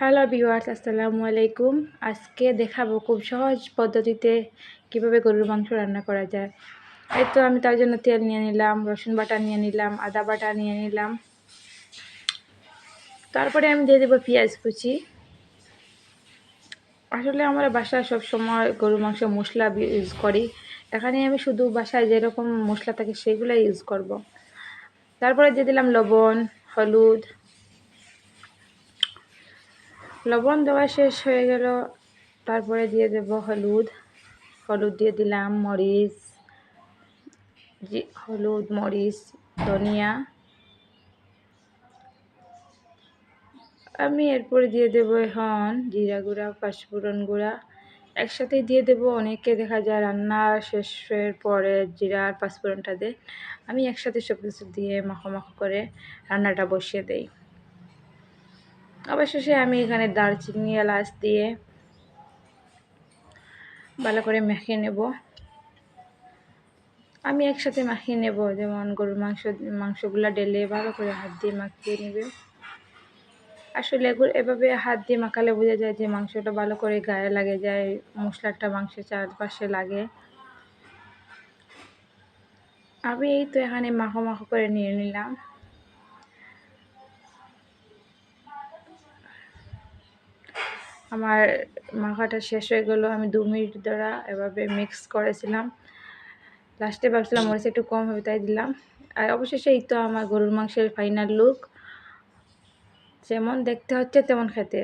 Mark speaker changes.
Speaker 1: Hello viewers, আসসালামু আলাইকুম। আজকে দেখাবো খুব সহজ পদ্ধতিতে কিভাবে গরুর মাংস রান্না করা যায়। এই তো আমি তার জন্য তেল নিয়ে নিলাম, রসুন বাটা নিয়ে নিলাম, আদা বাটা নিয়ে নিলাম। তারপরে আমি দিয়ে দেবো পেঁয়াজ কুচি। আসলে আমরা বাসায় সবসময় গরুর মাংস মশলা ইউজ করি। এখানে আমি শুধু বাসায় যেরকম মশলা থাকে সেগুলো ইউজ করব। তারপরে দিয়ে দিলাম লবণ, হলুদ। লবণ দেওয়া শেষ হয়ে গেল, তারপরে দিয়ে দেব হলুদ। হলুদ দিয়ে দিলাম, মরিচ, হলুদ, মরিচ, ধনিয়া। আমি এরপরে দিয়ে দেব এখন জিরা গুঁড়া, পাঁচফোড়ন গুঁড়া একসাথে দিয়ে দেব। অনেকে দেখা যায় রান্না শেষের পরে জিরা আর পাঁচফোড়নটা দেয়। আমি একসাথে সব কিছু দিয়ে মাখো করে রান্নাটা বসিয়ে দেই। অবশেষে আমি এখানে দারচিনি, এলাচ দিয়ে ভালো করে মেখে নেব। আমি একসাথে মাখিয়ে নেব, যেমন গরুর মাংসগুলো ঢেলে ভালো করে হাত দিয়ে মাখিয়ে নেবে। আসলে এভাবে হাত দিয়ে মাখালে বোঝা যায় যে মাংসটা ভালো করে গায়ে লাগে যায়, মশলাটা মাংসের চারপাশে লাগে। আমি এই তো এখানে মাখো করে নিয়ে নিলাম। আমার মাখাটা শেষ হয়ে গেল। আমি 2 মিনিট ধরে এভাবে মিক্স করেছিলাম। লাস্টে ভাবছিলাম মরিচ একটু কম হবে, তাই দিলাম। আর অবশেষে এই তো আমার গরুর মাংসের ফাইনাল লুক। যেমন দেখতে হচ্ছে তেমন খেতে।